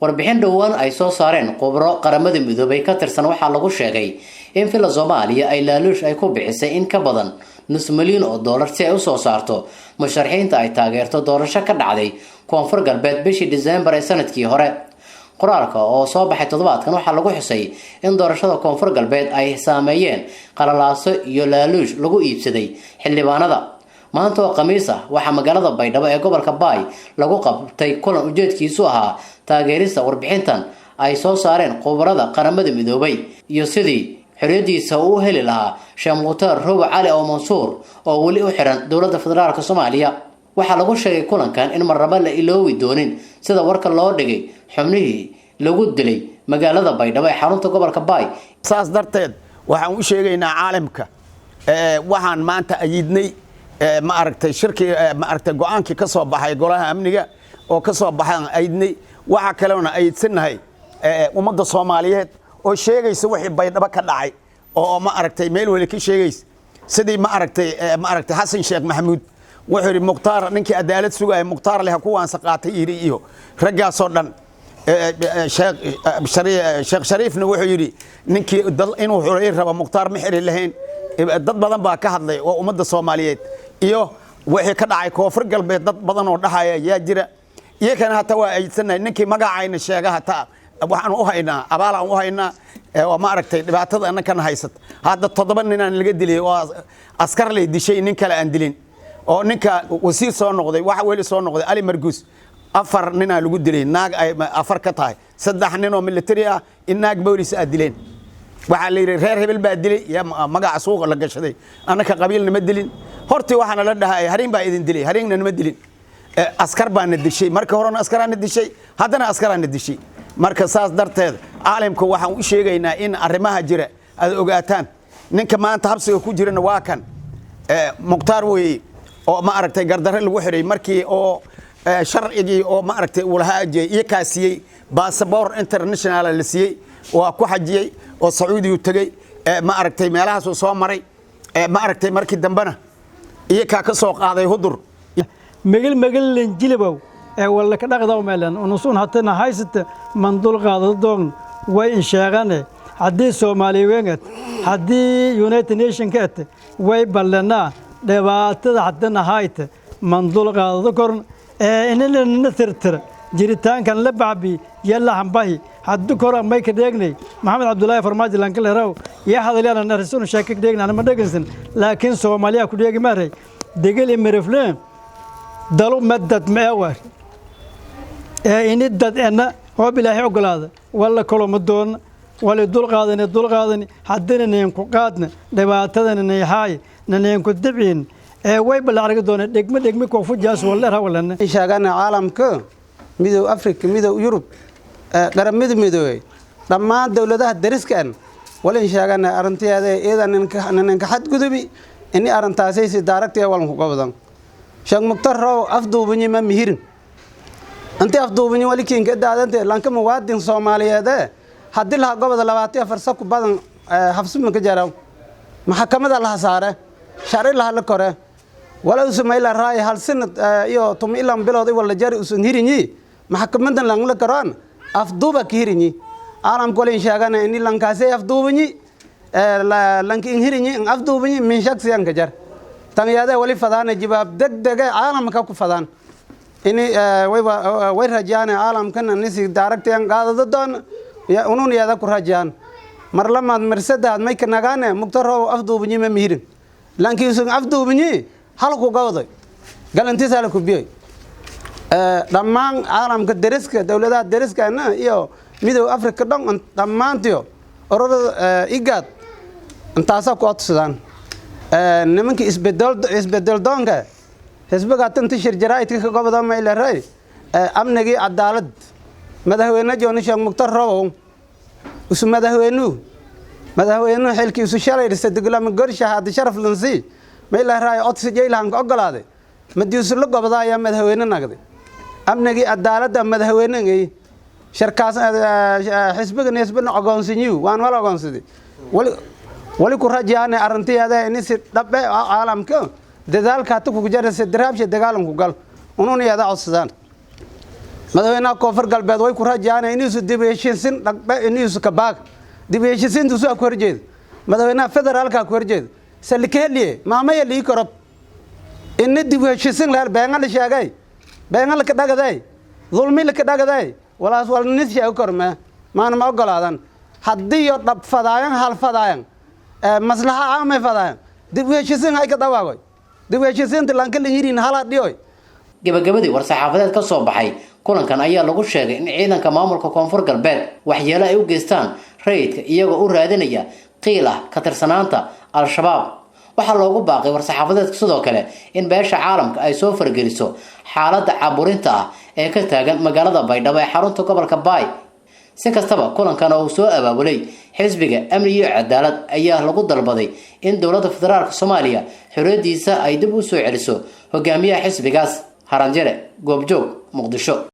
warbixin dhowaan ay soo saareen khubaro qaramada midoobay ka tirsan waxaa lagu sheegay in fila Soomaaliya ay laaluush ay ku bixisay in ka badan nus milyan oo dollar si ay u soo saarto musharaxiinta ay taageerto doorasho ka dhacday koonfur galbeed bishii December ee sanadkii hore. qoraalka oo soo baxay toddobaadkan waxaa lagu xusay in doorashada koonfur galbeed ay saameeyeen qalalaaso iyo laaluush lagu iibsaday xildhibaanada. maanta oo Khamiis ah waxaa magaalada Baydhabo ee gobolka Baay lagu qabtay kulan ujeedkiisu ahaa taageerista warbixintan ay soo saareen khubarada qaramada midoobay iyo sidii xoriyadiisa uu heli lahaa Sheekh Mukhtaar Roobo Cali oo Mansuur oo wali u xiran dowladda federaalka Soomaaliya. waxaa lagu sheegay kulankan in marraba la iloowi doonin sida warka loo dhigay xubnihii lagu dilay magaalada Baydhabo ee xarunta gobolka Baay. saas darteed waxaan u sheegaynaa caalamka waxaan maanta ayidnay ma aragtay shirki ma aragtay go'aankii ka soo baxay golaha amniga oo ka soo baxay ayidnay waxa kale oo ayidsanahay ummadda Soomaaliyeed oo sheegaysa wixii Baydhabo ka dhacay oo ma aragtay meel wali ka sheegaysa sidii ma aragtay Xasan Sheekh Maxamuud wuxuu yiri Mukhtaar ninkii cadaalad sugay Mukhtaar leh kuwaan saqaatay iyo ragaas oo dhan Sheekh Shariifna wuxuu yiri ninkii inuu xureey raba Mukhtaar ma xiri lahayn dad badan baa ka hadlay oo ummadda Soomaaliyeed iyo wixii ka dhacay koonfur galbeed dad badan oo dhaxaya yaa jira iyagana hata waa aysanay ninkii magacayna sheega hata waxaan u haynaa abaalaan u haynaa oo ma aragtay dhibaatada annaka haysat hadda 7 nin aan laga dilay oo askar leh dishay nin kale aan dilin oo ninka wasiir soo noqday waxa weli soo noqday Ali Marguus 4 nin lagu dilay naag ay 4 ka tahay 3 nin oo military ah in naag boolis ah dileen waxa la yiri reer hebel baa dilay ya magaca suuqa la gashaday annaka qabiilna ma dilin hortii waxana la dhahay harin baa idin dilay harinna ma dilin askar baa na dishay marka horena askaraana dishay haddana askaraana dishay marka saas darteed caalamku waxaan u sheegaynaa in arrimaha jira aad ogaataan ninka maanta habsiga ku jirana waa kan Mukhtaar way oo ma aragtay gardarre lagu xiray markii oo sharcigi oo ma aragtay uu lahaa iyo kaasiyay passport international la siiyay oo ku xajiyay oo Sacuudi u tagay ma aragtay meelahaas soo maray ma aragtay markii dambana iyo ka soo qaaday hudur magal jilibow wala ka dhaqdo meelan unusun hatana haysata mandul qaado doon way in sheegane hadii Soomaaliyeed hadii United Nation ka way balana dhibaatada hadana hayta mandul qaado korn inana nasirtir jiritaankan la baabi yalla hanbahi haddu kor may ka deegnay Maxamed Abdullaahi Farmaajo lan kala raw ya hadalana narsun sheekay deegnana ma dhagansan laakiin Soomaaliya ku deegi maray degal imirfleen dalu madad meewar in dad ana oo bilaahi ogolaada wala kala madoon wala dul qaadani hadana neen ku qaadna dhibaatadana neehay neen ku dibin way balaariga doona degme ko fujaas wala rawlana sheegana caalamka midoo Afrika midoo Yurub qaramada midoobay dhammaan dawladaha dariskan wala sheegana arinteeda eedan ka xad gudubi in arintaasi si daaragtay wal ku qabdan Sheekh Mukhtaar Roobo afduubani ma mihirin anti afduubani wali kiinka daadante lanka muwaadin Soomaaliyeed hadii la gobada 24 saac ku badan xabsuma ka jaraw maxkamada la saare sharci la kore wala usmayla raay hal sanad iyo tumilan bilood wala jari usun hirinyi maxkamada la karan afduuba kirinyi aanam kolin sheegana in lankaasay afduubani lankin hirinyi afduubani min shakhsiyan ka jar taniyada wali fadana jawaab degdeg caalamka ku fadan in way rajaan caalamkan nisi daaragteen qaadada doon ya unun yada ku rajaan mar lamaad marsadaad may ka nagaane Mukhtaar Roobo afduubani ma mihirin lankiin sun afduubani hal ku gawday galantiisa la ku biyay dhammaan caalamka dariska dawladaha dariskana iyo midoo Afrika dhan dhammaantiyo ururada igad intaas ku codsadaan nimanka isbedel doonka xisbiga tanti shir jaraa'idka ka gobada ma ila ray amnigi cadaalad madaxweyne John Sheekh Mukhtaar Roobo usu madaxweynuhu xilkiisu shalay sadeglaam gorshaha sharaf lansi ma ila ray codsi jeylaan ka ogolaaday madiisu la gobada ayaa madaxweyne nagday amnigi cadaalada madaxweynegay shirkaas xisbiga nisbana ogoonsiyo waan wala ogoonsiday wali ku rajaana arinteeda in si dhabe caalamka dadaalka ku jira si daraabsha dagaalanku gal unun yada codsadaan madaxweynaha koonfur galbeed way ku rajaan inuu dib u heshiisiin dhaqdhaq inuu ka baaq dib u heshiisiin soo ku horjeed madaxweynaha federaalka ku horjeed salikeeliye maamaya lii korab in dib u heshiisiin la beengal sheegay beengal ka dhagaday dulmi la ka dhagaday walaas wal nis sheeg korma maana ma ogolaadan haddii oo dhab fadaayan hal fadaayan maslaxa aamay fadaayan dib u heshiisiin ay ka dhawaaqay dib u heshiisiinta lanka la yirin hala dhiyo gabagabadii war-saxaafadeed ka soo baxay kulankan ayaa lagu sheegay in ciidanka maamulka koonfur galbeed waxyeelo ay u geystaan rayidka iyagoo u raadinaya qiil ah ka tirsanaanta al-shabaab waxaa loogu baaqay war-saxaafadeedka sidoo kale in beesha caalamka ay soo fargeliso xaaladda caburinta ah ee ka taagan magaalada baydhabo ee xarunta gobolka baay si kastaba kulankan oo uu soo abaabulay xisbiga amni iyo cadaalad ayaa lagu dalbaday in dowladda federaalka soomaaliya xorriyadiisa ay dib u soo celiso hogaamiyaha xisbigaas haranjare goobjoog muqdisho.